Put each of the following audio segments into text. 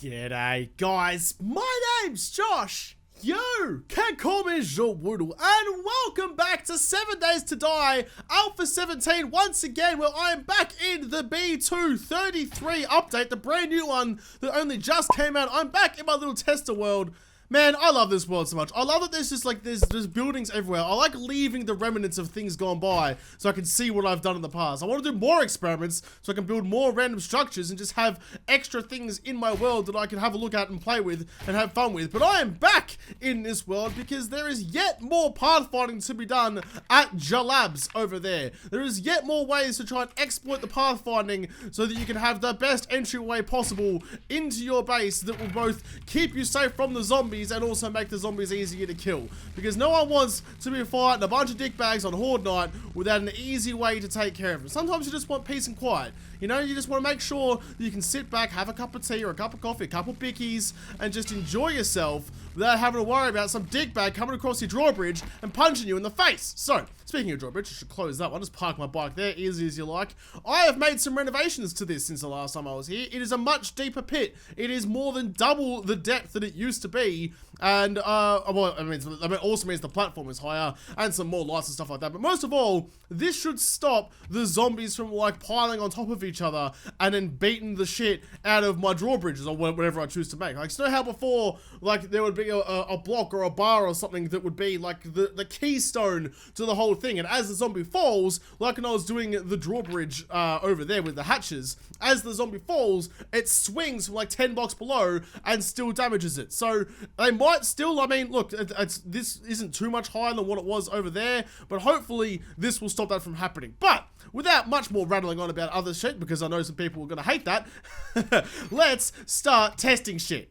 G'day guys, my name's Josh. You can call me Woodle, and welcome back to 7 Days to Die Alpha 17 once again, where I am back in the B233 update, the brand new one that only just came out. I'm back in my little tester world. Man, I love this world so much. I love that there's just like, there's buildings everywhere. I like leaving the remnants of things gone by so I can see what I've done in the past. I want to do more experiments so I can build more random structures and just have extra things in my world that I can have a look at and play with and have fun with. But I am back in this world because there is yet more pathfinding to be done at Jalabs over there. There is yet more ways to try and exploit the pathfinding so that you can have the best entryway possible into your base that will both keep you safe from the zombies and also make the zombies easier to kill. Because no one wants to be fighting a bunch of dickbags on Horde night without an easy way to take care of them. Sometimes you just want peace and quiet. You know, you just want to make sure that you can sit back, have a cup of tea or a cup of coffee, a couple of bickies, and just enjoy yourself without having to worry about some dickbag coming across your drawbridge and punching you in the face. So, speaking of drawbridge, I should close that one. Just park my bike there, easy as you like. I have made some renovations to this since the last time I was here. It is a much deeper pit. It is more than double the depth that it used to be. And, well, I mean, also means the platform is higher and some more lights and stuff like that. But most of all, this should stop the zombies from, like, piling on top of each other and then beating the shit out of my drawbridges or whatever I choose to make. Like, you know how before, like, there would be a block or a bar or something that would be, like, the keystone to the whole thing. And as the zombie falls, like when I was doing the drawbridge over there with the hatches, as the zombie falls, it swings from, like, 10 blocks below and still damages it. So, they might still, I mean, look, this isn't too much higher than what it was over there, but hopefully this will stop that from happening. But without much more rattling on about other shit, because I know some people are going to hate that, let's start testing shit.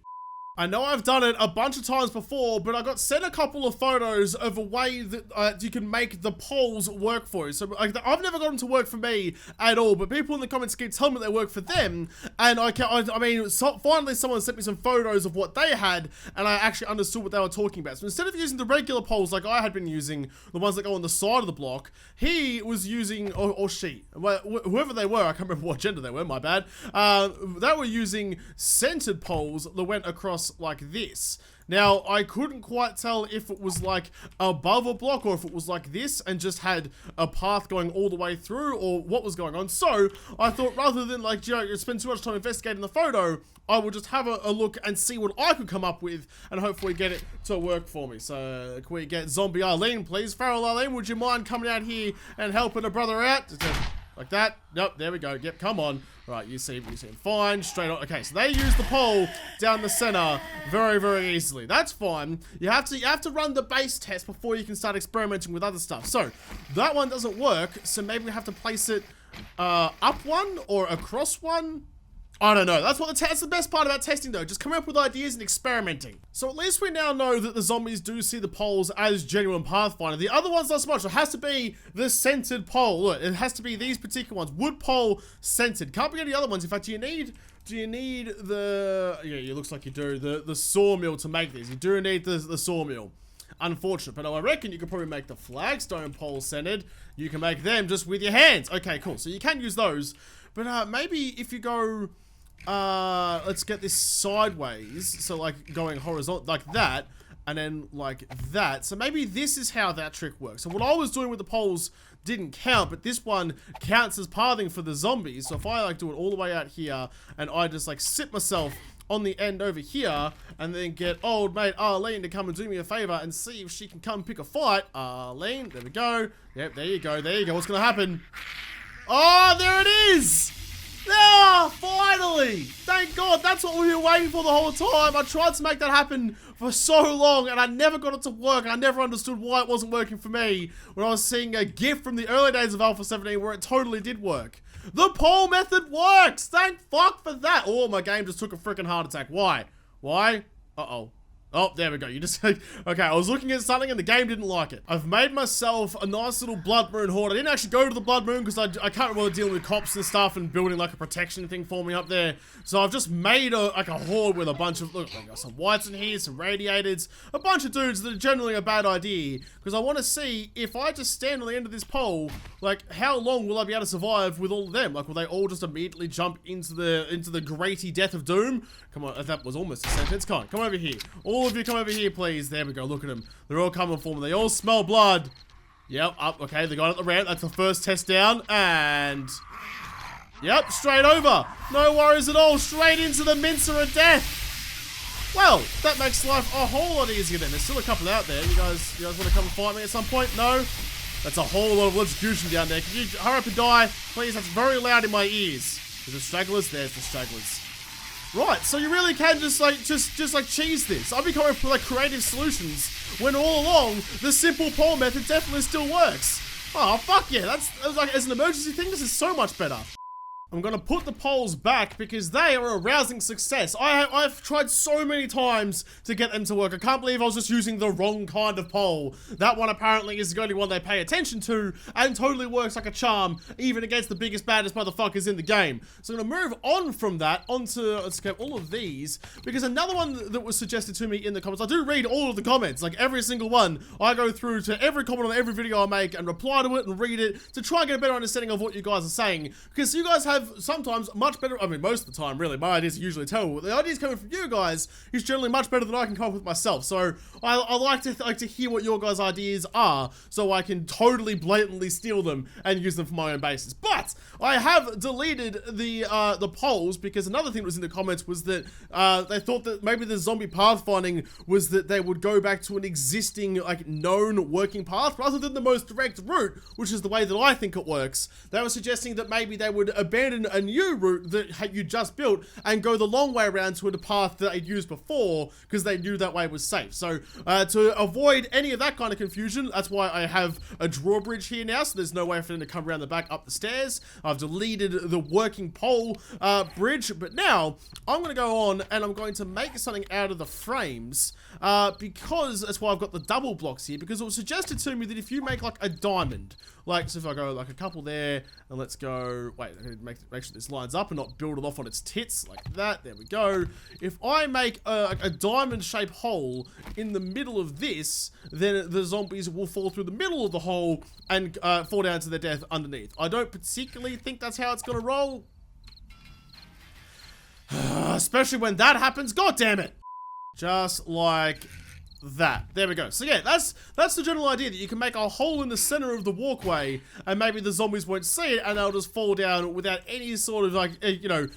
I know I've done it a bunch of times before, but I got sent a couple of photos of a way that you can make the poles work for you. So like, I've never got them to work for me at all, but people in the comments keep telling me they work for them. And finally someone sent me some photos of what they had, and I actually understood what they were talking about. So instead of using the regular poles like I had been using, the ones that go on the side of the block, he was using, or she, whoever they were, I can't remember what gender they were, my bad, they were using centered poles that went across like this. Now, I couldn't quite tell if it was like above a block or if it was like this and just had a path going all the way through or what was going on. So, I thought rather than like, you know, spend too much time investigating the photo, I would just have a look and see what I could come up with and hopefully get it to work for me. So, can we get Zombie Arlene, please? Feral Arlene, would you mind coming out here and helping a brother out? Like that. Nope, there we go. Yep, come on. Right, you seem fine. Straight on. Okay, so they use the pole down the center very, very easily. That's fine. You have to run the base test before you can start experimenting with other stuff. So, that one doesn't work, so maybe we have to place it up one or across one. I don't know. That's the best part about testing though, just coming up with ideas and experimenting. So at least we now know that the zombies do see the poles as genuine pathfinder. The other ones not so much. It has to be the centered pole. Look, it has to be these particular ones. Wood pole centered. Can't be any other ones. In fact, do you need the, yeah, it looks like you do, the sawmill to make these. You do need the sawmill. Unfortunate, but I reckon you could probably make the flagstone pole centered. You can make them just with your hands. Okay, cool. So you can use those, but maybe if you go, let's get this sideways, so like going horizontal like that, and then like that. So maybe this is how that trick works. So what I was doing with the poles didn't count, but this one counts as pathing for the zombies. So if I like do it all the way out here, and I just like sit myself on the end over here, and then get old mate Arlene to come and do me a favor and see if she can come pick a fight. Arlene, there we go. Yep, there you go, there you go. What's gonna happen? Oh, there it is! Ah, finally! Thank God, that's what we've been waiting for the whole time. I tried to make that happen for so long, and I never got it to work. I never understood why it wasn't working for me when I was seeing a GIF from the early days of Alpha 17 where it totally did work. The pole method works! Thank fuck for that! Oh, my game just took a freaking heart attack. Why? Why? Uh-oh. Oh, there we go. You just... Okay, I was looking at something and the game didn't like it. I've made myself a nice little Blood Moon horde. I didn't actually go to the Blood Moon because I can't really deal with cops and stuff and building like a protection thing for me up there. So I've just made a horde with a bunch of... Look, I've got some whites in here, some radiators, a bunch of dudes that are generally a bad idea. Because I want to see if I just stand on the end of this pole, like how long will I be able to survive with all of them? Like will they all just immediately jump into the greaty death of doom? Come on, that was almost a sentence. Come over here. All of you come over here, please. There we go. Look at them. They're all coming for me. They all smell blood. Yep, up. Okay, they got at the ramp. That's the first test down. And... Yep, straight over. No worries at all. Straight into the mincer of death. Well, that makes life a whole lot easier then. There's still a couple out there. You guys want to come and fight me at some point? No? That's a whole lot of electrocution down there. Can you hurry up and die? Please, that's very loud in my ears. There's the stragglers. There's the stragglers. Right, so you really can just cheese this. I'll be coming up with like creative solutions when all along the simple pole method definitely still works. Oh fuck yeah, that's like as an emergency thing, this is so much better. I'm gonna put the poles back because they are a rousing success. I've tried so many times to get them to work. I can't believe I was just using the wrong kind of pole. That one apparently is the only one they pay attention to and totally works like a charm, even against the biggest, baddest motherfuckers in the game. So I'm gonna move on from that onto, let's get all of these, because another one that was suggested to me in the comments, I do read all of the comments, like every single one. I go through to every comment on every video I make and reply to it and read it to try and get a better understanding of what you guys are saying, because you guys have sometimes much better, I mean most of the time really, my ideas are usually terrible, but the ideas coming from you guys is generally much better than I can come up with myself, so I like to hear what your guys' ideas are, so I can totally blatantly steal them and use them for my own basis. But I have deleted the polls because another thing that was in the comments was that they thought that maybe the zombie pathfinding was that they would go back to an existing like known working path rather than the most direct route, which is the way that I think it works. They were suggesting that maybe they would abandon a new route that you just built and go the long way around to a path that they'd used before because they knew that way was safe. So to avoid any of that kind of confusion, that's why I have a drawbridge here now, so there's no way for them to come around the back up the stairs. I've deleted the working pole bridge, but now I'm going to go on and I'm going to make something out of the frames because that's why I've got the double blocks here, because it was suggested to me that if you make like a diamond, like so if I go like a couple there and let's go, wait, make sure this lines up and not build it off on its tits like that, there we go. If I make a diamond shaped hole in the middle of this, then the zombies will fall through the middle of the hole and fall down to their death underneath. I don't particularly think that's how it's gonna roll. Especially when that happens, god damn it. Just like that. There we go. So yeah, that's the general idea, that you can make a hole in the center of the walkway and maybe the zombies won't see it and they'll just fall down without any sort of like, you know,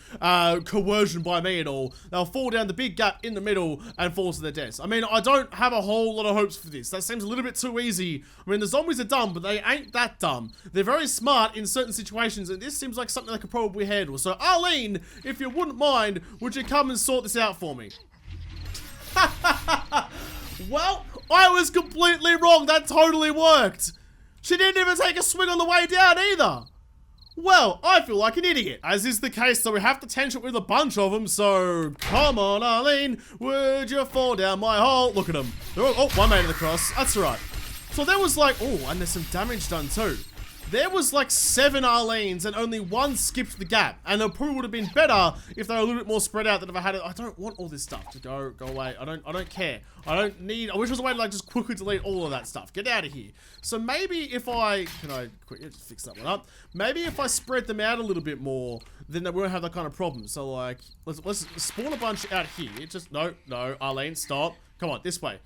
coercion by me at all. They'll fall down the big gap in the middle and fall to their deaths. I mean, I don't have a whole lot of hopes for this. That seems a little bit too easy. I mean, the zombies are dumb, but they ain't that dumb. They're very smart in certain situations and this seems like something they could probably handle. So Arlene, if you wouldn't mind, would you come and sort this out for me? Well, I was completely wrong. That totally worked. She didn't even take a swing on the way down either. Well, I feel like an idiot, as is the case, so we have to tension it with a bunch of them, so come on, Arlene, would you fall down my hole? Look at them. They're all, oh, one made it across. That's all right. So there was like, oh, and there's some damage done too. There was like 7 Arlenes and only 1 skipped the gap. And it probably would have been better if they were a little bit more spread out than if I had it. I don't want all this stuff to go away. I don't care. I don't need, I wish there was a way to like just quickly delete all of that stuff. Get out of here. So maybe if I, can I quickly just fix that one up? Maybe if I spread them out a little bit more, then we won't have that kind of problem. So like, let's spawn a bunch out here. Just, no, Arlene, stop. Come on, this way,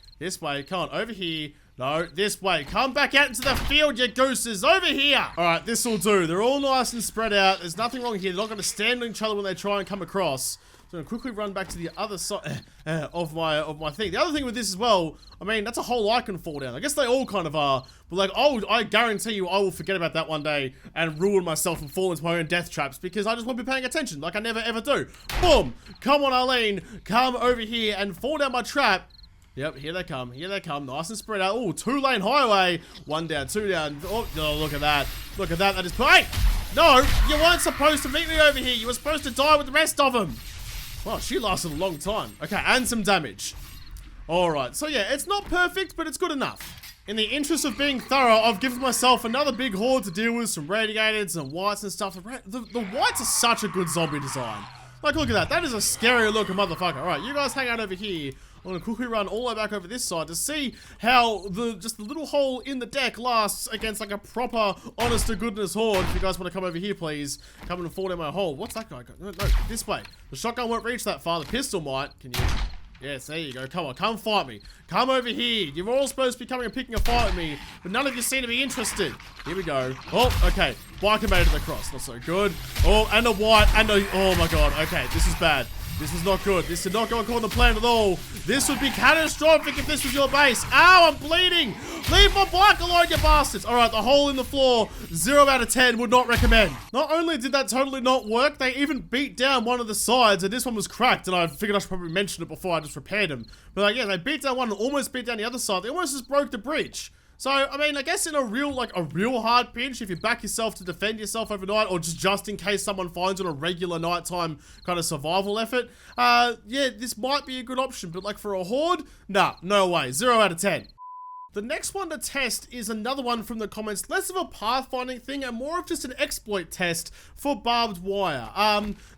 come on, over here. No, this way. Come back out into the field, you gooses. Over here. All right, this will do. They're all nice and spread out. There's nothing wrong here. They're not going to stand on each other when they try and come across. So I'm going to quickly run back to the other side of my thing. The other thing with this as well, I mean, that's a hole I can fall down. I guess they all kind of are. But like, I guarantee you I will forget about that one day and ruin myself and fall into my own death traps because I just won't be paying attention like I never ever do. Boom. Come on, Arlene. Come over here and fall down my trap. Yep, here they come, nice and spread out. Oh, 2-lane highway. 1 down, 2 down. Oh, look at that. Look at that, that is, hey! No, you weren't supposed to meet me over here. You were supposed to die with the rest of them. Well, she lasted a long time. Okay, and some damage. Alright, so yeah, it's not perfect, but it's good enough. In the interest of being thorough, I've given myself another big horde to deal with, some radiators and whites and stuff. The whites are such a good zombie design. Like, look at that. That is a scary looking motherfucker. Alright, you guys hang out over here. I'm gonna quickly run all the way back over this side to see how just the little hole in the deck lasts against like a proper, honest to goodness horde. If you guys want to come over here, please. Come and fall down my hole. What's that guy got? No, this way. The shotgun won't reach that far. The pistol might. Can you... Yes, there you go. Come on, come fight me. Come over here. You're all supposed to be coming and picking a fight with me, but none of you seem to be interested. Here we go. Oh, okay. Biker made it across. Not so good. Oh, and a white, and a... Oh my god. Okay, this is bad. This was not good. This did not go according to plan at all. This would be catastrophic if this was your base. Ow, I'm bleeding. Leave my bike alone, you bastards. All right, the hole in the floor, 0 out of 10, would not recommend. Not only did that totally not work, they even beat down one of the sides, and this one was cracked, and I figured I should probably mention it before I just repaired them. But like, yeah, they beat down one and almost beat down the other side. They almost just broke the breach. So, I mean, I guess in a real hard pinch, if you back yourself to defend yourself overnight, or just in case someone finds on a regular nighttime kind of survival effort, yeah, this might be a good option. But like for a horde, nah, no way. 0 out of 10. The next one to test is another one from the comments, less of a pathfinding thing and more of just an exploit test for barbed wire.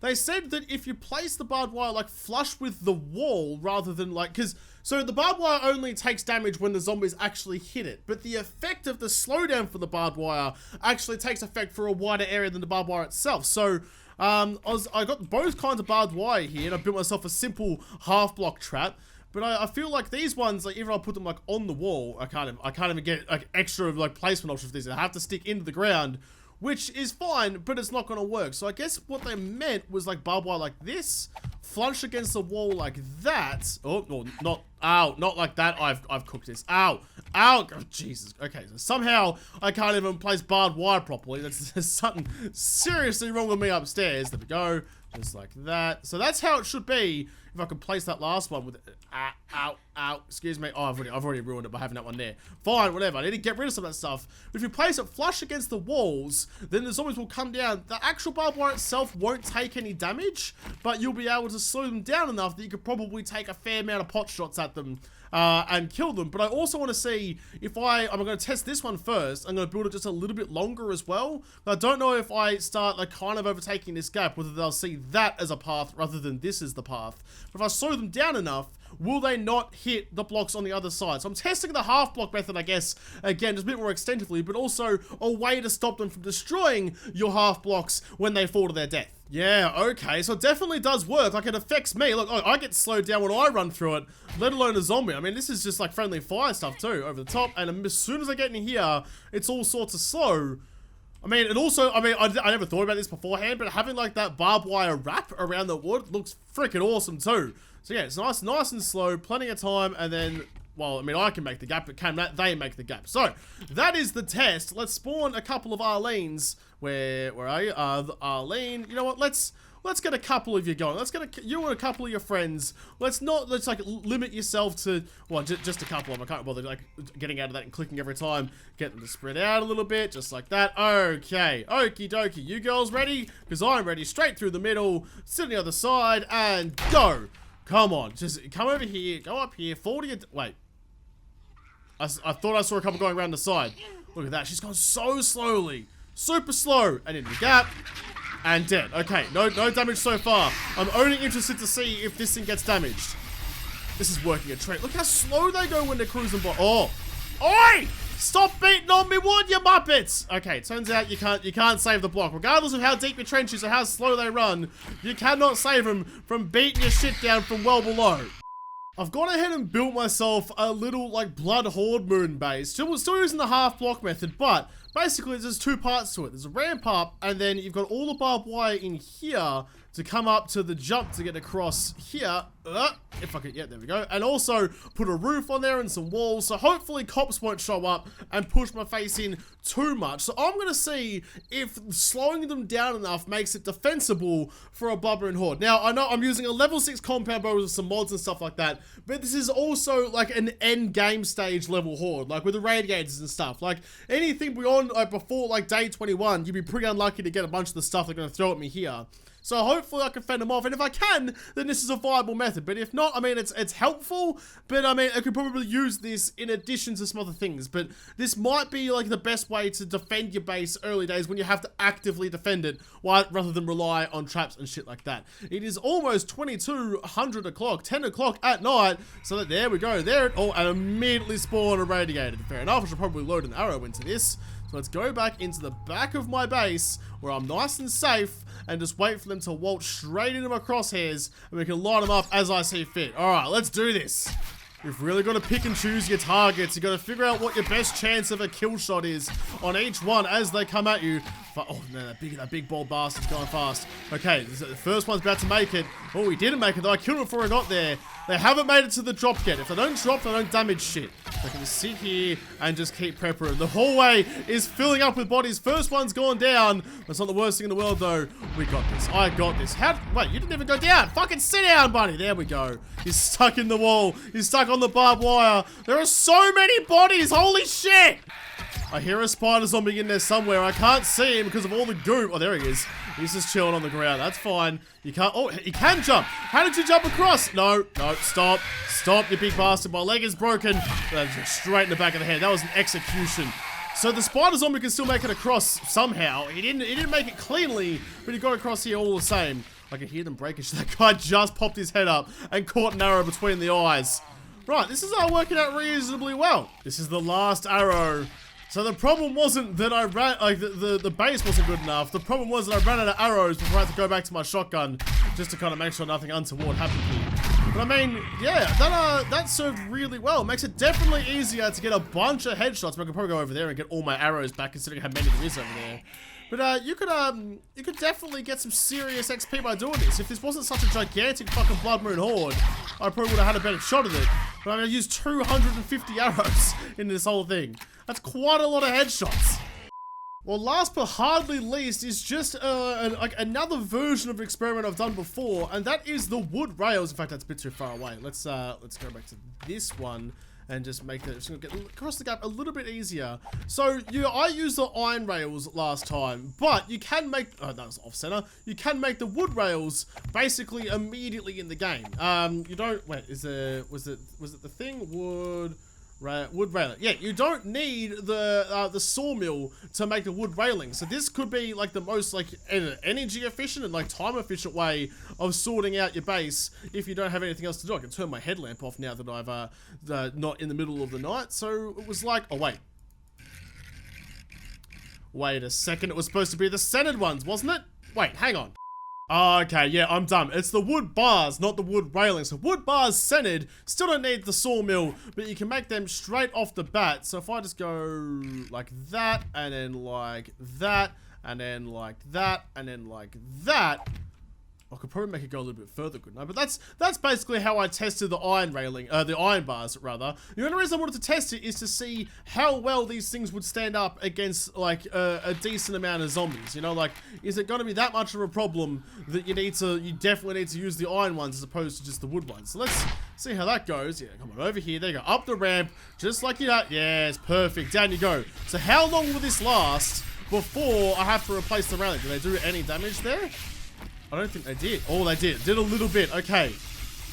They said that if you place the barbed wire like flush with the wall rather than like, so the barbed wire only takes damage when the zombies actually hit it, but the effect of the slowdown for the barbed wire actually takes effect for a wider area than the barbed wire itself. So I got both kinds of barbed wire here, and I built myself a simple half block trap. But I feel like these ones, like even if I put them like on the wall, I can't even get like extra like placement options for these. I have to stick into the ground, which is fine, but it's not gonna work. So I guess what they meant was like barbed wire like this, flush against the wall like that. Oh, no, not, ow, not like that. I've cooked this. Ow, ow, oh, Jesus. Okay, so somehow I can't even place barbed wire properly. There's something seriously wrong with me upstairs. There we go, just like that. So that's how it should be. If I could place that last one with ow, excuse me. Oh, I've already ruined it by having that one there. Fine, whatever. I need to get rid of some of that stuff. But if you place it flush against the walls, then the zombies will come down. The actual barbed wire itself won't take any damage, but you'll be able to slow them down enough that you could probably take a fair amount of pot shots at them and kill them. But I also want to see if I'm going to test this one first. I'm going to build it just a little bit longer as well. I don't know if I start like kind of overtaking this gap, whether they'll see that as a path rather than this as the path. But if I slow them down enough, will they not hit the blocks on the other side? So I'm testing the half block method, I guess, again, just a bit more extensively, but also a way to stop them from destroying your half blocks when they fall to their death. Yeah, okay, so it definitely does work. Like, it affects me. Look, I get slowed down when I run through it, let alone a zombie. I mean, this is just like friendly fire stuff too, over the top, and as soon as I get in here, it's all sorts of slow. I mean, it also, I never thought about this beforehand, but having like that barbed wire wrap around the wood looks freaking awesome too. So yeah, it's nice and slow, plenty of time, and then, well, I mean, I can make the gap, but can they make the gap? So, that is the test. Let's spawn a couple of Arlenes. Where are you? Arlene, you know what, let's get a couple of you going. Let's get you and a couple of your friends. Let's like limit yourself to, well, just a couple of them. I can't bother like getting out of that and clicking every time. Get them to spread out a little bit, just like that. Okay, okie dokie. You girls ready? Because I'm ready. Straight through the middle, sit on the other side, and go. Come on, just come over here, go up here, fall to your, wait. I thought I saw a couple going around the side. Look at that, she's gone so slowly. Super slow, and in the gap, and dead. Okay, no damage so far. I'm only interested to see if this thing gets damaged. This is working a treat. Look how slow they go when they're cruising by. Oh, oi! Stop beating on me wood, you muppets! Okay, turns out you can't save the block. Regardless of how deep your trench is or how slow they run, you cannot save them from beating your shit down from well below. I've gone ahead and built myself a little, like, blood horde moon base. Still using the half block method, but basically there's two parts to it. There's a ramp up, and then you've got all the barbed wire in here to come up to the jump to get across here. If I could, yeah, there we go. And also put a roof on there and some walls, so hopefully cops won't show up and push my face in too much. So I'm gonna see if slowing them down enough makes it defensible for a barbarian horde. Now, I know I'm using a level 6 compound bow with some mods and stuff like that, but this is also like an end game stage level horde, like with the radiators and stuff. Like anything beyond, like before like day 21, you'd be pretty unlucky to get a bunch of the stuff they're gonna throw at me here. So hopefully I can fend them off. And if I can, then this is a viable method. But if not, I mean, it's helpful. But I mean, I could probably use this in addition to some other things. But this might be like the best way to defend your base early days when you have to actively defend it, rather than rely on traps and shit like that. It is almost 2200 o'clock, 10 o'clock at night. So that there we go. There it all, and immediately spawn irradiated. Fair enough. I should probably load an arrow into this. So let's go back into the back of my base where I'm nice and safe and just wait for them to waltz straight into my crosshairs and we can light them up as I see fit. Alright, let's do this. You've really got to pick and choose your targets. You've got to figure out what your best chance of a kill shot is on each one as they come at you. Oh, no, that big bald bastard's going fast. Okay, the first one's about to make it. Oh, he didn't make it, though. I killed him before I got there. They haven't made it to the drop yet. If they don't drop, they don't damage shit. So I can just sit here and just keep peppering. The hallway is filling up with bodies. First one's gone down. That's not the worst thing in the world, though. We got this. I got this. Wait, you didn't even go down. Fucking sit down, buddy. There we go. He's stuck in the wall. He's stuck on the barbed wire. There are so many bodies. Holy shit. I hear a spider zombie in there somewhere. I can't see him because of all the goop. Oh, there he is. He's just chilling on the ground. That's fine. You can't. Oh, he can jump. How did you jump across? No, stop. Stop, you big bastard. My leg is broken. Straight in the back of the head. That was an execution. So the spider zombie can still make it across somehow. He didn't make it cleanly, but he got across here all the same. I can hear them breaking. That guy just popped his head up and caught an arrow between the eyes. Right, this is all working out reasonably well. This is the last arrow. So the problem wasn't that I ran, like, the base wasn't good enough. The problem was that I ran out of arrows before I had to go back to my shotgun just to kind of make sure nothing untoward happened here. But I mean, yeah, that served really well. It makes it definitely easier to get a bunch of headshots. But I could probably go over there and get all my arrows back considering how many there is over there. But you could definitely get some serious XP by doing this. If this wasn't such a gigantic fucking Blood Moon horde, I probably would have had a better shot at it. But I'm gonna use 250 arrows in this whole thing. That's quite a lot of headshots. Well, last but hardly least is just like another version of an experiment I've done before, and that is the wood rails. In fact, that's a bit too far away. Let's go back to this one and just make that, just gonna get across the gap a little bit easier. So I used the iron rails last time, but you can make, oh, that was off center. You can make the wood rails basically immediately in the game. You don't, wait, was it the thing? Wood railing. Yeah, you don't need the sawmill to make the wood railing. So this could be like the most like energy efficient and like time efficient way of sorting out your base if you don't have anything else to do. I can turn my headlamp off now that I've not in the middle of the night. So it was like, oh wait a second, it was supposed to be the centered ones, wasn't it? Wait, hang on. Oh, okay, yeah, I'm dumb. It's the wood bars, not the wood railings. So wood bars centered, still don't need the sawmill, but you can make them straight off the bat. So if I just go like that, and then like that, and then like that, and then like that, I could probably make it go a little bit further, couldn't I? But that's basically how I tested the iron railing, the iron bars, rather. The only reason I wanted to test it is to see how well these things would stand up against, like, a decent amount of zombies. You know, like, is it going to be that much of a problem that you definitely need to use the iron ones as opposed to just the wood ones? So let's see how that goes. Yeah, come on, over here. There you go. Up the ramp, just like you know. Yes, perfect. Down you go. So how long will this last before I have to replace the railing? Do they do any damage there? I don't think they did. Oh, they did. Did a little bit. Okay.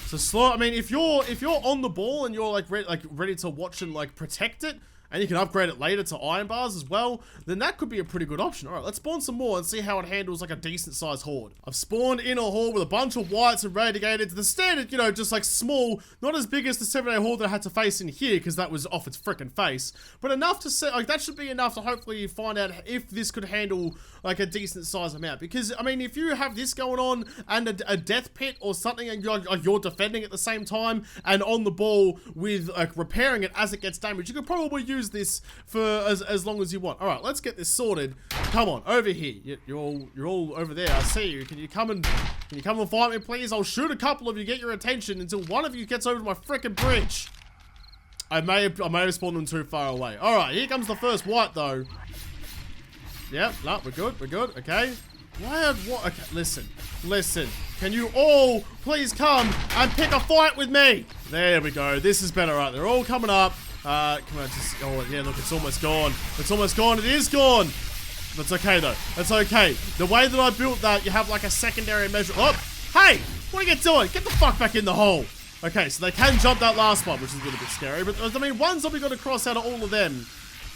So slow. I mean, if you're on the ball and you're like ready to watch and like protect it, and you can upgrade it later to iron bars as well, then that could be a pretty good option. All right, let's spawn some more and see how it handles like a decent sized horde. I've spawned in a horde with a bunch of whites and radiated to the standard, you know, just like small, not as big as the 7-day horde that I had to face in here because that was off its freaking face, but enough to say, like, that should be enough to hopefully find out if this could handle like a decent size amount. Because I mean, if you have this going on and a death pit or something, and you're defending at the same time and on the ball with like repairing it as it gets damaged, you could probably use this for as long as you want. All right, let's get this sorted. Come on, over here. You're all over there. I see you. Can you come and fight me, please? I'll shoot a couple of you, get your attention until one of you gets over to my frickin' bridge. I may have spawned them too far away. All right, here comes the first white though. Yep, no, we're good, okay. What? Okay, listen. Can you all please come and pick a fight with me? There we go. This is better, right? They're all coming up. Come on, oh yeah, look, it's almost gone. It is gone. That's okay, though. That's okay. The way that I built that, you have like a secondary measure. Oh, hey, what are you doing? Get the fuck back in the hole. Okay, so they can jump that last one, which is a little bit scary. But, I mean, one zombie got to cross out of all of them.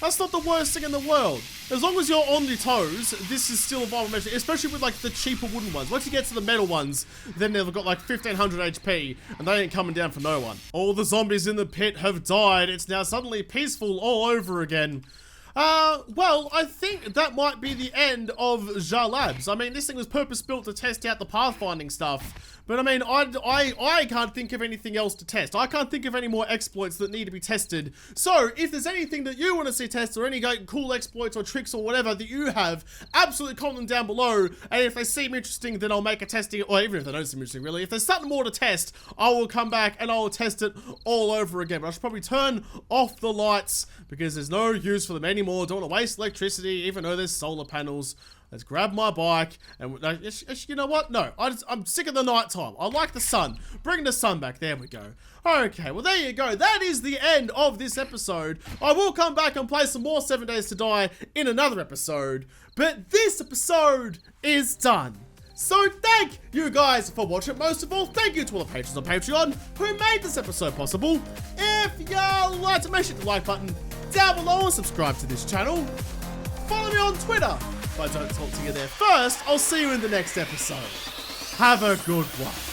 That's not the worst thing in the world. As long as you're on your toes, this is still a viable measure, especially with, like, the cheaper wooden ones. Once you get to the metal ones, then they've got, like, 1,500 HP, and they ain't coming down for no one. All the zombies in the pit have died. It's now suddenly peaceful all over again. Well, I think that might be the end of Ja Labs. I mean, this thing was purpose-built to test out the pathfinding stuff. But I mean, I can't think of anything else to test. I can't think of any more exploits that need to be tested. So, if there's anything that you want to see tested, or any cool exploits or tricks or whatever that you have, absolutely comment them down below. And if they seem interesting, then I'll make a testing, or even if they don't seem interesting, really. If there's something more to test, I will come back and I will test it all over again. But I should probably turn off the lights, because there's no use for them anymore. Don't want to waste electricity, even though there's solar panels. Let's grab my bike, and you know what? No, I'm sick of the nighttime. I like the sun. Bring the sun back. There we go. Okay, well, there you go. That is the end of this episode. I will come back and play some more 7 Days to Die in another episode, but this episode is done. So thank you guys for watching. Most of all, thank you to all the patrons on Patreon who made this episode possible. If you liked it, make sure to hit the like button down below and subscribe to this channel. Follow me on Twitter. If I don't talk to you there first, I'll see you in the next episode. Have a good one.